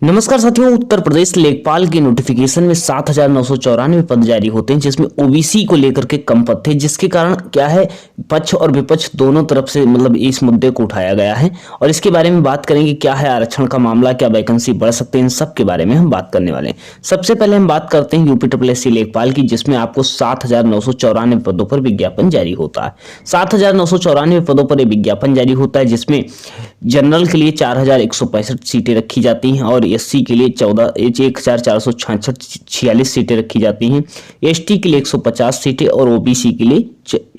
नमस्कार साथियों। उत्तर प्रदेश लेखपाल की नोटिफिकेशन में 7,994 पद जारी होते हैं, जिसमें ओबीसी को लेकर के कम पद थे, जिसके कारण क्या है, पक्ष और विपक्ष दोनों तरफ से इस मुद्दे को उठाया गया है और इसके बारे में बात करेंगे। क्या है आरक्षण का मामला, क्या वैकेंसी बढ़ सकते हैं, इन सब के बारे में हम बात करने वाले हैं। सबसे पहले हम बात करते हैं यूपीएससी लेखपाल की, जिसमें आपको 7,994 पदों पर विज्ञापन जारी होता है। 7,994 पदों पर विज्ञापन जारी होता है, जिसमें जनरल के लिए 4,165 सीटें रखी जाती हैं और एससी के लिए 1,466 सीटें रखी जाती हैं। एसटी के लिए 150 सीटें और ओबीसी के लिए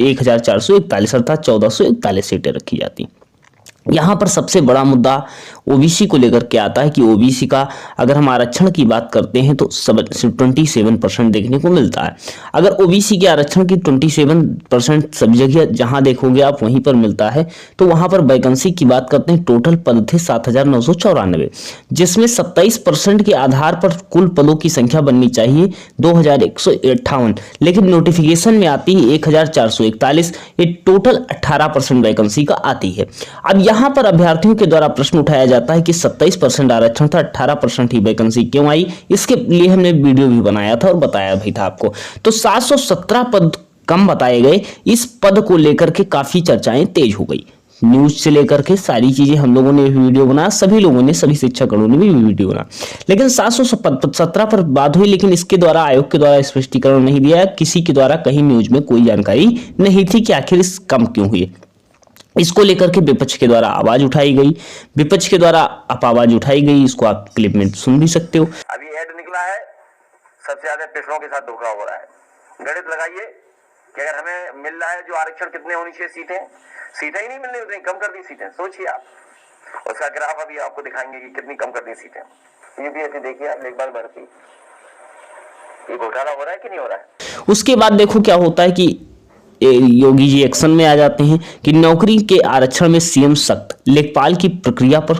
1,441 अर्थात 1,441 सीटें रखी जाती हैं। यहाँ पर सबसे बड़ा मुद्दा ओबीसी को लेकर के आता है कि ओबीसी का अगर हम आरक्षण की बात करते हैं तो 27% देखने को मिलता है। अगर ओबीसी के आरक्षण की 27% सब जगह जहां देखोगे आप वहीं पर मिलता है, तो वहां पर वैकेंसी की बात करते हैं। टोटल पद थे 7,994, जिसमें 27% के आधार पर कुल पदों की संख्या बननी चाहिए 2,158, लेकिन नोटिफिकेशन में आती है 1,441। ये टोटल 18% वैकेंसी का आती है। अब यहाँ पर अभ्यर्थियों के द्वारा प्रश्न उठाया जाता है कि 27% आरक्षण था, 18% ही वैकेंसी क्यों आई। इसके लिए हमने वीडियो भी बनाया था और बताया भी था आपको। तो 717 पद कम बताए गए। इस पद को लेकर के काफी चर्चाएं तेज हो गई, न्यूज से लेकर के सारी चीजें हम लोगों ने भी वीडियो बनाया, सभी लोगों ने, सभी शिक्षकों ने भी वीडियो बनाया। लेकिन 717 पर बात हुई, लेकिन इसके द्वारा आयोग के द्वारा स्पष्टीकरण नहीं दिया, किसी के द्वारा कहीं न्यूज में कोई जानकारी नहीं थी कि आखिर इस कम क्यों हुई। इसको लेकर के विपक्ष के द्वारा आवाज उठाई गई, विपक्ष के द्वारा आवाज उठाई गई। इसको आप क्लिप में सुन भी सकते हो। अभी ऐड निकला है, सबसे ज्यादा पिछड़ों के साथ धोखा हो रहा है। गणित लगाइए कि अगर हमें मिल रहा है जो आरक्षण, कितने होनी चाहिए सीटें ही नहीं मिलनी, उतनी कम कर दी सीटें। सोचिए आप, उसका ग्राफ अभी आपको दिखाएंगे कि कितनी कम कर दी सीटें। यूपीएससी देखिए आप, लेखपाल भर्ती, ये घोटाला हो रहा है कि नहीं हो रहा है। उसके बाद देखो क्या होता है कि योगी जी एक्शन में आ जाते हैं कि नौकरी के आरक्षण में सीएम सख्त, लेखपाल की प्रक्रिया पर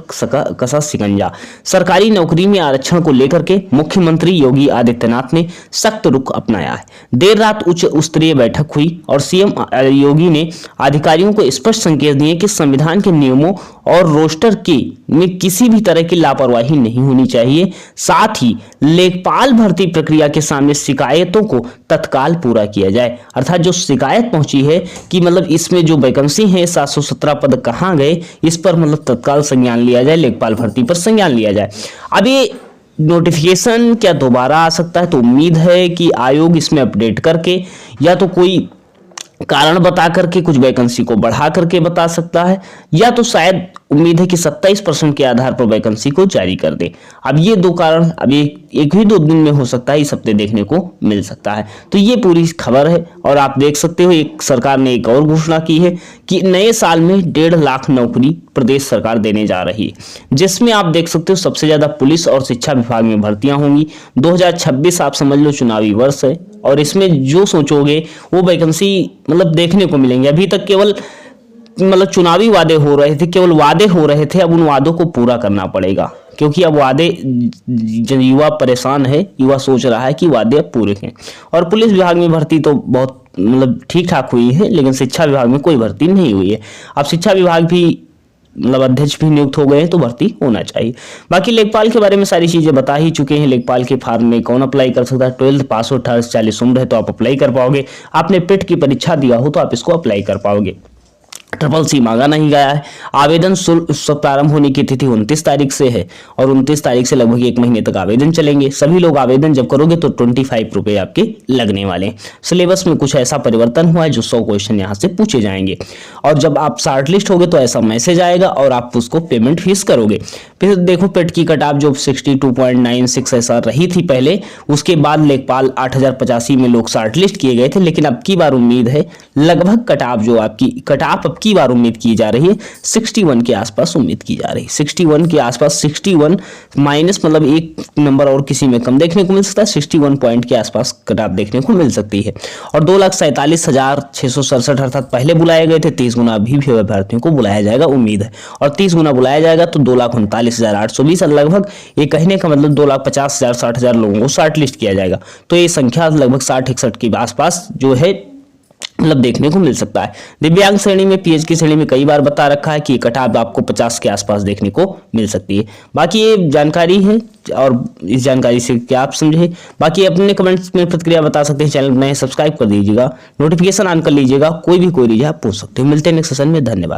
कसा शिकंजा। सरकारी नौकरी में आरक्षण को लेकर के मुख्यमंत्री योगी आदित्यनाथ ने सख्त रुख अपनाया है। देर रात उच्च स्तरीय बैठक हुई और सीएम योगी ने अधिकारियों को स्पष्ट संकेत दिए कि संविधान के नियमों और रोस्टर में किसी भी तरह की लापरवाही नहीं होनी चाहिए। साथ ही लेखपाल भर्ती प्रक्रिया के सामने शिकायतों को तत्काल पूरा किया जाए। अर्थात जो शिकायत पहुंची है कि इसमें जो वैकेंसी है 717 पद कहां गए, इस पर तत्काल संज्ञान लिया जाए, लेखपाल भर्ती पर संज्ञान लिया जाए। अब ये नोटिफिकेशन क्या दोबारा आ सकता है, तो उम्मीद है कि आयोग इसमें अपडेट करके या तो कोई कारण बता करके कुछ वैकेंसी को बढ़ा करके बता सकता है, या तो शायद उम्मीद है कि 27% के आधार पर वैकेंसी को जारी कर दे। अब ये दो कारण अभी एक ही 2 दिन में हो सकता है, इस हफ्ते देखने को मिल सकता है। तो ये पूरी खबर है और आप देख सकते हो एक सरकार ने एक और घोषणा की है कि नए साल में 1.5 लाख नौकरी प्रदेश सरकार देने जा रही है, जिसमें आप देख सकते हो सबसे ज्यादा पुलिस और शिक्षा विभाग में भर्तियां होंगी। 2026 आप समझ लो चुनावी वर्ष है और इसमें जो सोचोगे वो वैकेंसी देखने को मिलेंगे। अभी तक केवल चुनावी वादे हो रहे थे, केवल वादे हो रहे थे। अब उन वादों को पूरा करना पड़ेगा, क्योंकि अब वादे, युवा परेशान है, युवा सोच रहा है कि वादे अब पूरे हैं। और पुलिस विभाग में भर्ती तो बहुत ठीक ठाक हुई है, लेकिन शिक्षा विभाग में कोई भर्ती नहीं हुई है। अब शिक्षा विभाग भी अध्यक्ष भी नियुक्त हो गए हैं, तो भर्ती होना चाहिए। बाकी लेखपाल के बारे में सारी चीजें बता ही चुके हैं। लेखपाल के फॉर्म में कौन अप्लाई कर सकता है, 12th पास हो, 18 से 40 उम्र है तो आप अप्लाई कर पाओगे। आपने पेट की परीक्षा दिया हो तो आप इसको अप्लाई कर पाओगे। CCC मांगा नहीं गया है। आवेदन प्रारंभ होने की तिथि 29 तारीख से है और 29 तारीख से लगभग 1 महीने तक आवेदन चलेंगे। सभी लोग आवेदन जब करोगे तो 25 रुपए आपके लगने वाले हैं। सिलेबस में कुछ ऐसा परिवर्तन हुआ है जो 100 क्वेश्चन यहाँ से पूछे जाएंगे और जब आप शॉर्टलिस्ट होगे तो ऐसा मैसेज आएगा और आप उसको पेमेंट फीस करोगे। फिर देखो पेट की कट ऑफ जो 62.96 ऐसा रही थी पहले, उसके बाद लेखपाल 8,085 में लोग शॉर्टलिस्ट किए गए थे। लेकिन अब की बार उम्मीद है लगभग कट ऑफ जो आपकी कट ऑफ अब की बार उम्मीद की जा रही है 61 के आसपास उम्मीद की जा रही है। 61 के आसपास, 61 माइनस एक नंबर और किसी में कम देखने को मिल सकता है। 61 पॉइंट के आसपास कट ऑफ देखने को मिल सकती है। और 2,47,667 अर्थात पहले बुलाए गए थे, 30 गुना अभी भी अभ्यर्थियों को बुलाया जाएगा उम्मीद है। और 30 गुना बुलाया जाएगा तो 2,39,820 लगभग, ये कहने का 2,50,000 60,000 लोगों को शॉर्ट लिस्ट किया जाएगा। तो ये संख्या लगभग 60-61 के आसपास जो है मतलब देखने को मिल सकता है। दिव्यांग श्रेणी में पीएच की श्रेणी में कई बार बता रखा है कि कटऑफ आपको 50 के आसपास देखने को मिल सकती है। बाकी ये जानकारी है और इस जानकारी से क्या आप समझे, बाकी अपने कमेंट्स में प्रतिक्रिया बता सकते हैं। चैनल नए सब्सक्राइब कर दीजिएगा, नोटिफिकेशन ऑन कर लीजिएगा, कोई भी क्वेरी है आप पूछ सकते हैं। मिलते हैं नेक्स्ट सेशन में, धन्यवाद।